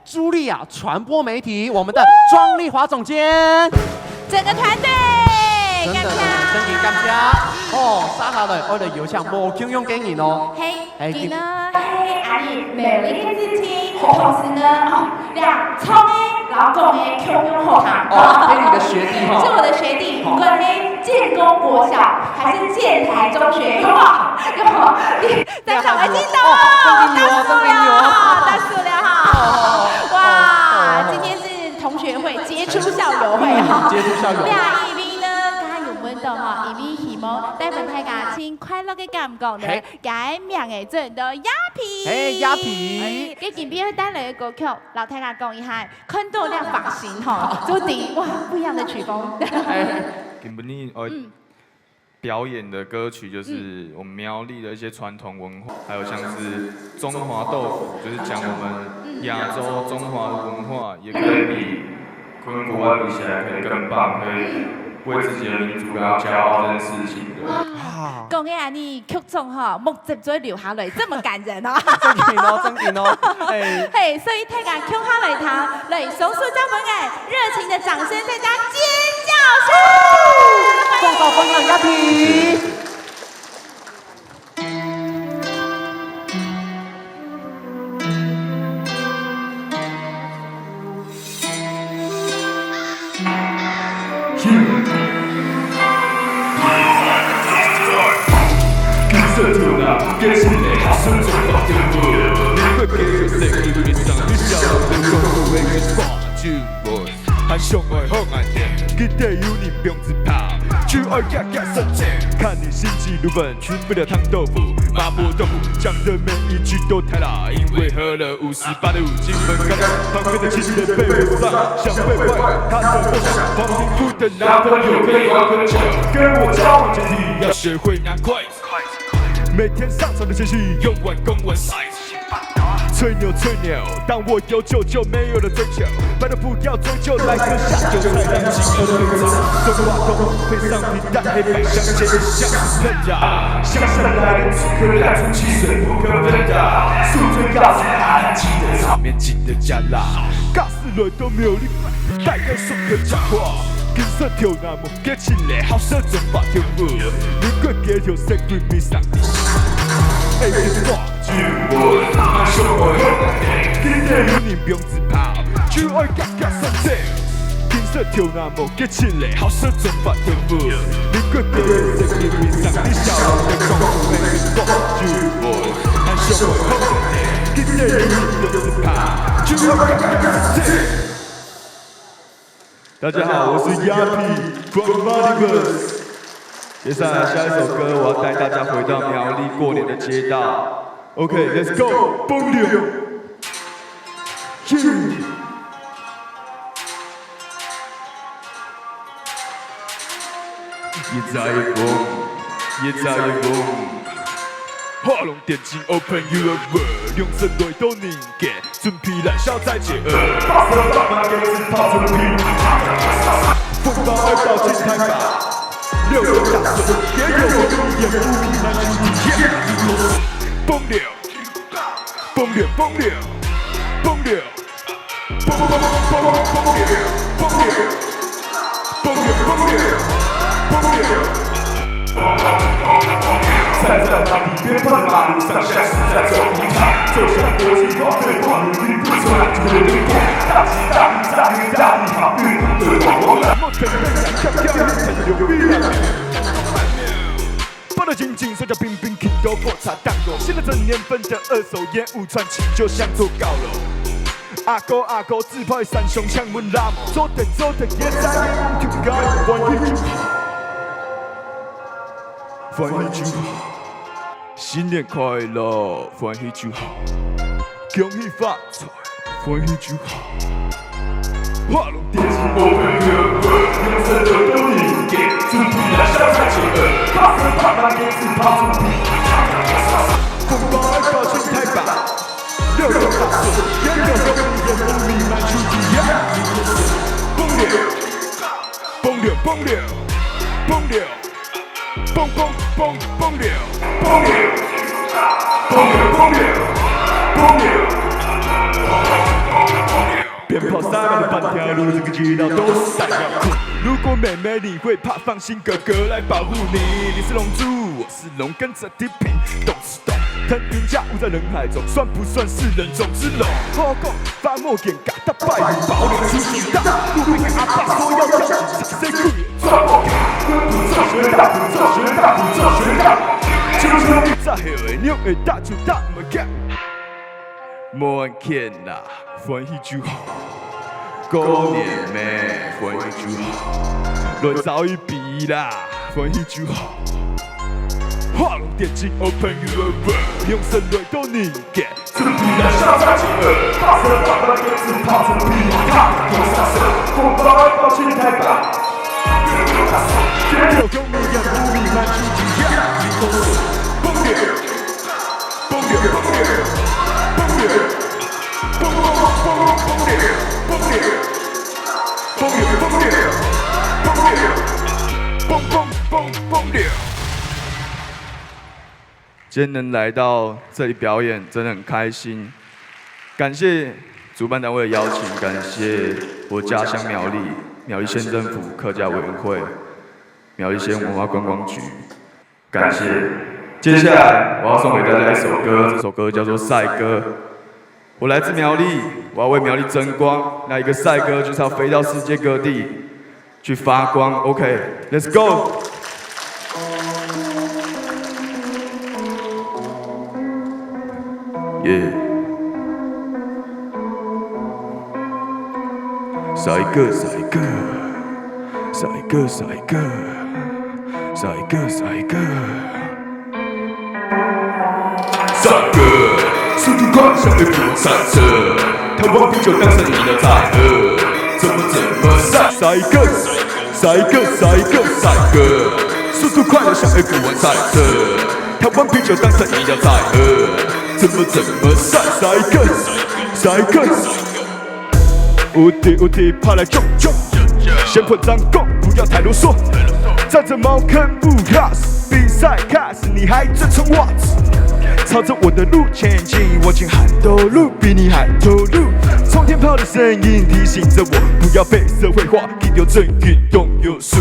茱莉亚传播媒体，我们的庄丽华总监，整个团队，真的，真的感谢。哦，沙下来我哋有请莫 Q 用经营哦。嘿，你呢？嘿，阿姨美丽的事情，同时呢，两聪的老公的 Q 用后堂。哦，你的学弟哈。是我的学弟，不管嘿建工国小还是建台中学，有没有？在小环境的哦，大数量哈。哇，今天是同学会杰出校友会哈。杰出校友。哈，因为希望带俾大家请快乐嘅感覺呢，改名嘅做到鴉皮。鴉皮。嘅今邊帶來嘅歌曲，老太太講一下，看到亮髮型哈，就頂哇不一樣的曲風。今晡日表演的歌曲就是我們苗栗的一些傳統文化，還有像是中華豆腐，就是講我們亞洲中華的文化，也可以比跟國外比起來可以更棒，可以為自己的民族感到驕傲這件事情的。講嘅安尼曲中哈，木接咗流下來，這麼感人啊！真勁哦，真勁哦！嘿，所以大家曲下來聽，嚟送出家本嘅熱情的掌聲，再加尖叫聲！送到分享鴉皮。这条路给起来，好生走到天幕。你会给我谁给你上你笑的光辉的花酒杯，还上爱好爱点，记得有你不用自跑，去爱嘎嘎生气，看你心急如焚，吃不了汤豆腐，麻婆豆腐讲的每一句都太辣，因为喝了58的5斤粉，刚刚旁边的情人被我上，想被坏，他的梦想，黄皮肤的男朋友可以玩很久，跟我交往前提要学会拿筷子。每天上场的前戏，用完攻完赛。吹牛吹牛，当我有酒就没有了追求，拜托不要追究，来个下酒菜让饥饿对着。中华豆腐配上皮蛋黑白相间，像是人家。乡下来的此刻来出汽水不可分的，宿醉告诉他记得场面记得加辣，尬死人都没有例外，带个送客讲话。金色跳那么给起来，好色怎把跳舞？如果给条色对面上的，哎，这话就我，俺说我有，今天有你不用自跑，就爱嘎嘎生气。金色跳那么给起来，好色怎把跳舞？如果给条色对面上的，笑容的光辉，这话就我，俺说我有，今天有你不用自跑，就爱嘎嘎生气。大家好，我是鸦皮 from Maribus。接下来下一首歌，我要带大家回到苗栗过年的街道。OK，Let's go， 崩流。一再一蹦，一再一蹦。画龙点睛 ，Open your world， 用声雷都凝结，准备燃烧再结合。把手放马给自跑出皮，风暴二道进台吧，六个大手也有我眼不迷难去体验。崩流，崩流，崩流，崩流，崩流，崩流，崩流，崩流。站在马路边旁的马路上，像是在走一场，就像国际化对话，努力不穿就有灵光。大吉大利，大利大利，好运对我来。莫等人家跳跳，很有逼啊！抱得紧紧，手脚冰冰 ，King 都破茶当狗。新的这年份的二手烟雾传奇，就像做高楼。阿哥阿哥，自拍三雄抢问拉姆，走的走的也在烟雾跳高，玩一句。翻译句，新年快乐，欢喜就好，恭喜发财，欢喜就好。画龙点睛，我们热火，用神的都理解，主题来小菜结合，怕生怕烂点子怕出皮，风暴高兴太大，六六大顺，眼角有你眼不弥漫出体验，蹦流，蹦流，蹦流，蹦流，蹦蹦蹦蹦流，蹦流，蹦流，蹦流，蹦流。鞭炮塞满了半条路，这个街道都是弹药库。如果妹妹你会怕，放心，哥哥来保护你。你是龙珠，我是龙，跟着地平，动是动，腾云驾雾在人海中，算不算是人中之龙？后宫发墨点嘎，他拜你保留出息大。路边跟阿爸说要叫警察，谁故意抓我？不做学大，不做学大，不做学大。就算你再黑，你会大就大么干？莫安看啦，欢喜就好。过年咩，欢喜就好。乱造一笔啦，欢喜就好。画龙点睛 ，Open your world， 用神来都凝结。主题来小菜结合，怕生怕烂点子怕成皮，看多杀手，风暴暴起太大。天有用力呀，不弥漫出体验，你都是蹦流，蹦流，蹦流。蹦流，蹦流，蹦流，蹦流，蹦蹦蹦蹦流。今天能来到这里表演，真的很开心。感谢主办单位的邀请，感谢我家乡苗栗县政府客家委员会、苗栗县文化观光局，感谢。接下来我要送给大家一首歌，这首歌叫做《赛歌》。我来自苗栗，我要为苗栗争光。那一个赛歌就是要飞到世界各地去发光。OK，Let's go。耶！赛歌，赛歌，赛歌，赛歌，赛歌，赛歌。赛歌，速度快像F1赛车，台湾啤酒当成饮料在喝，怎么赛？赛歌，赛歌，赛歌，赛歌，速度快的像F1赛车，台湾啤酒当成饮料在喝，怎么赛？赛歌，赛歌，无敌跑来冲，先破张弓，不要太啰嗦，站着茅坑不 house， 比赛开始你还在穿袜子。朝着我的路前进，往前喊投入，比你还投入。冲天炮的声音提醒着我，不要被社会化，停留正运动有术。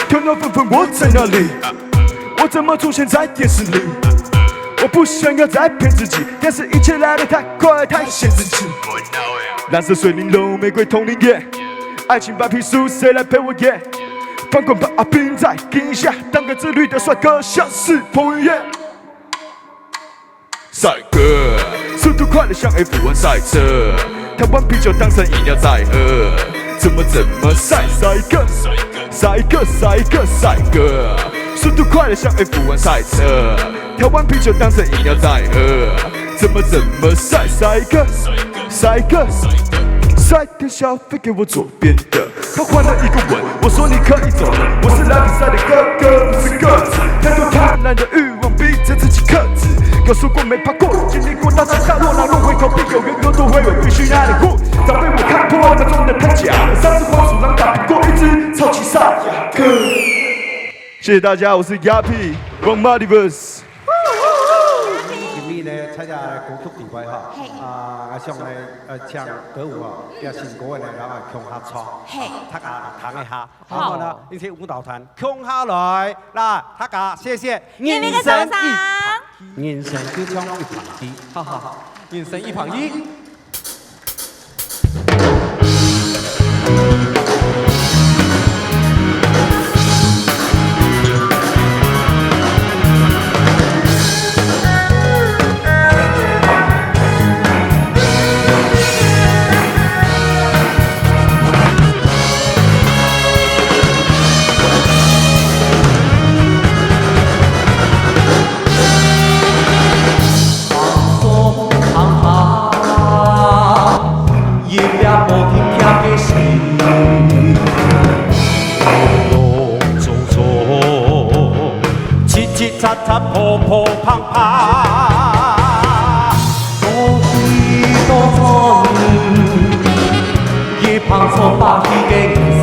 头脑纷纷，我在哪里？我怎么出现在电视里？我不想要再骗自己，但是一切来得太快，太限制自己。蓝色水玲珑，玫瑰同龄眼，爱情白皮书，谁来陪我演？翻滚吧，阿兵再听一下，当个自律的帅哥，像是彭于晏。赛歌，速度快的像F1赛车，台湾啤酒当成饮料在喝，怎么赛？赛歌，赛歌，赛歌，赛歌，速度快的像F1赛车，台湾啤酒当成饮料在喝，怎么赛？赛歌，赛歌，赛点小飞给我左边的，他换了一个吻，我说你可以走了，我是来比赛的哥哥，不是个子，太多贪婪的欲望逼着自己克制。有说过没怕过，经历过大起大落，哪路回头必有缘，有都会有，必须压得过。早被我看破，那装的太假了。上次黄鼠狼打不过一只超级赛亚克。谢谢大家，我是亚皮 From Maldives。今年呢，参加歌曲比赛哈，我上来唱歌舞啊，也成果的然后强下唱，大家弹一下，然后呢，一些舞蹈团强下来，那大家谢谢，眼神眼神就像一旁一，好好好，眼神一旁一。多喜多春，一旁所把戏嘅人生，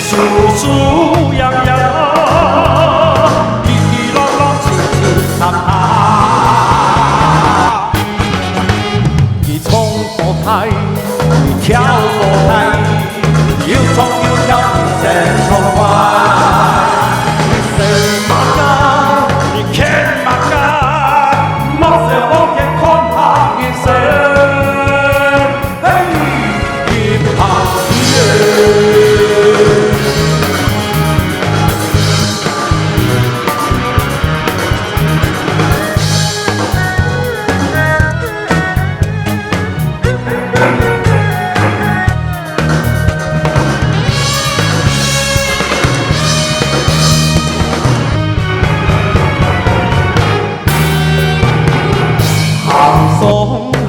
舒舒洋洋，起起落落，情情塔塔。你冲火台，你跳火台，又冲又跳，人生快。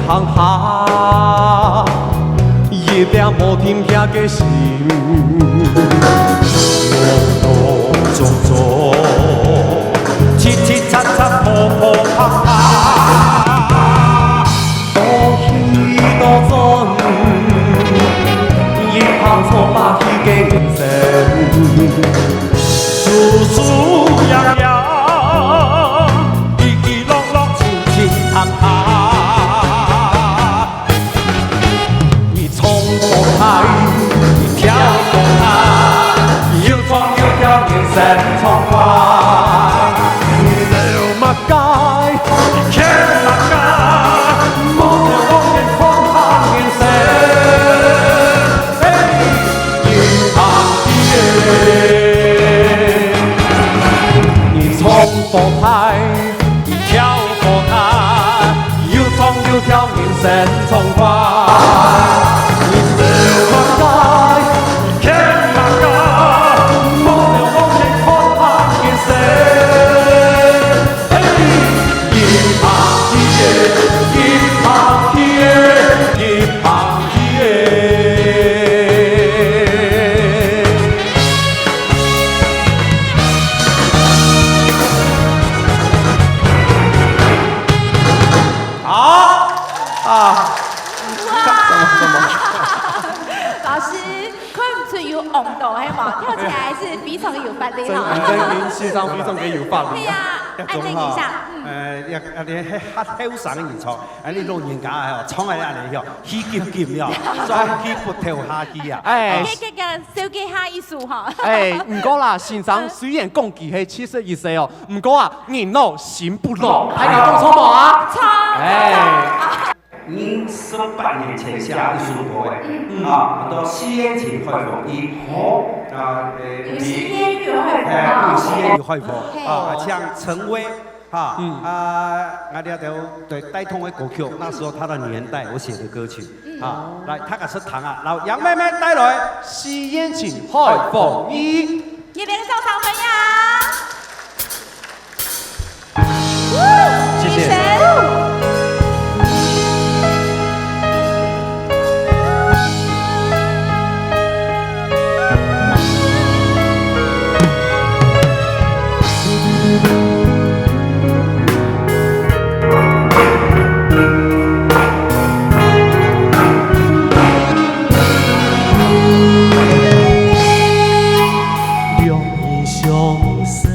行下，夜边无停歇嘅心，路路种种，七七擦擦，破破啪啪，多喜多春，一旁错把戏嘅人生，舒舒洋洋，起起落落，情情塔塔。你跳过它，又闯又跳，人生畅快。你走马街，你牵马街，梦想往前狂喊人生。嘿，一旁的你冲过台，你跳过它，又闯又跳，人生畅快。跳起来是非常有范的哈。欣赏非常嘅有范。对呀，安尼影响。你迄黑手上嘅演出，你老人家吼，创下安尼哟，起劲劲哟，再起不跳下去啊。呢個小技巧藝術哈。唔過啦，先生雖然講佢係71歲哦，唔過啊，人老心不老，大家講錯冇啊？錯。您18年前下藝術部嘅，到4年前開課，以後有吸煙與會課，像陳威。我哋對帶通的歌曲，那時候他的年代我寫的歌曲，來，他個是彈啊，然後楊妹妹帶來吸煙請開風衣，熱烈的送上分呀！謝謝。相思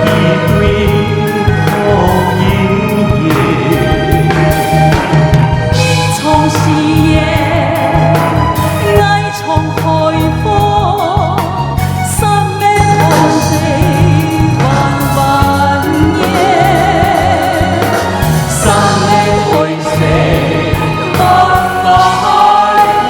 一对红姻缘。从夕夜爱从海风，三面海誓万万年，三面海誓万万年。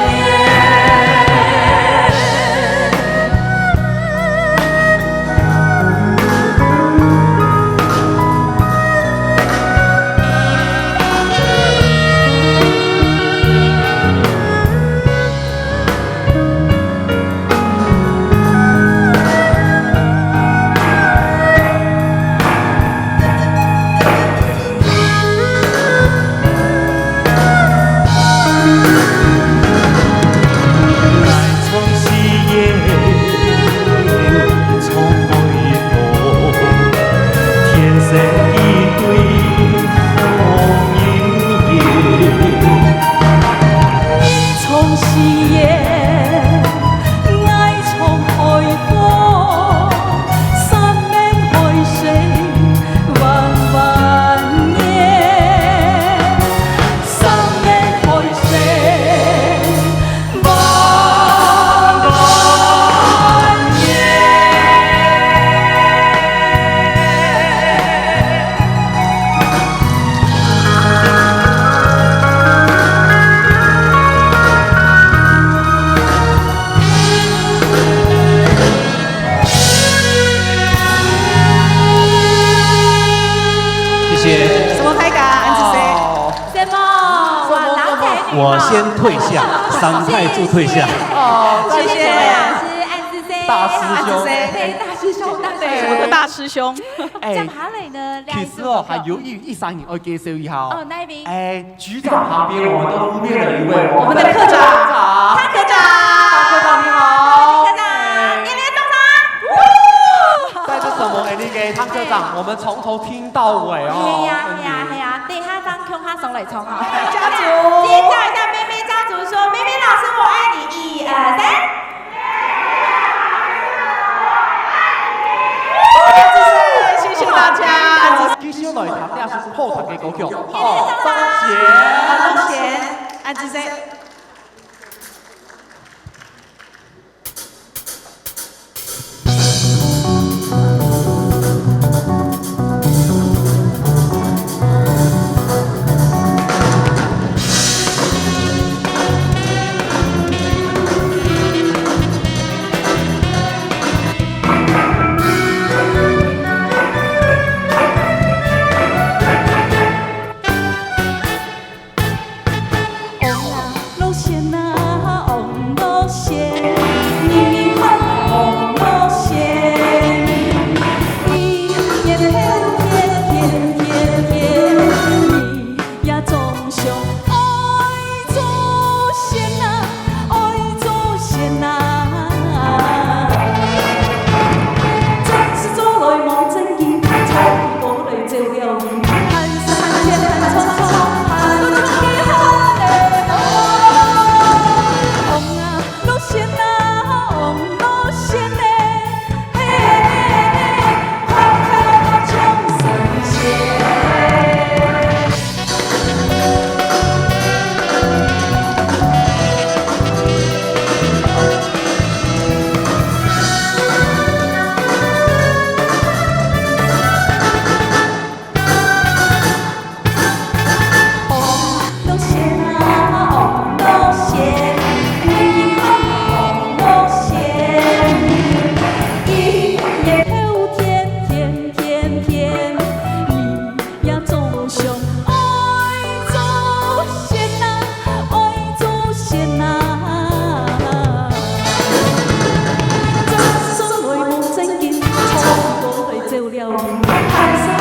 我先退下，三太助退下。哦，谢谢老师，安之 C， 大师兄，对，大师兄，对，我的大师兄。讲下嚟呢，其实哦，还有一三人要介绍一下哦。哦，那一边？局长旁边我们都忽略了一位，我们的科长，潘科长，潘科长你好，科长，热烈掌声！带着什么？你给潘科长，我们从头听到尾哦。系呀，等下当空哈送来冲哈。家族，介绍一下妹妹家族，说妹妹老师我爱你，1、2、3。谢谢大家。继续来谈的是后台嘅歌曲，好，风贤，安之 C。照了，看山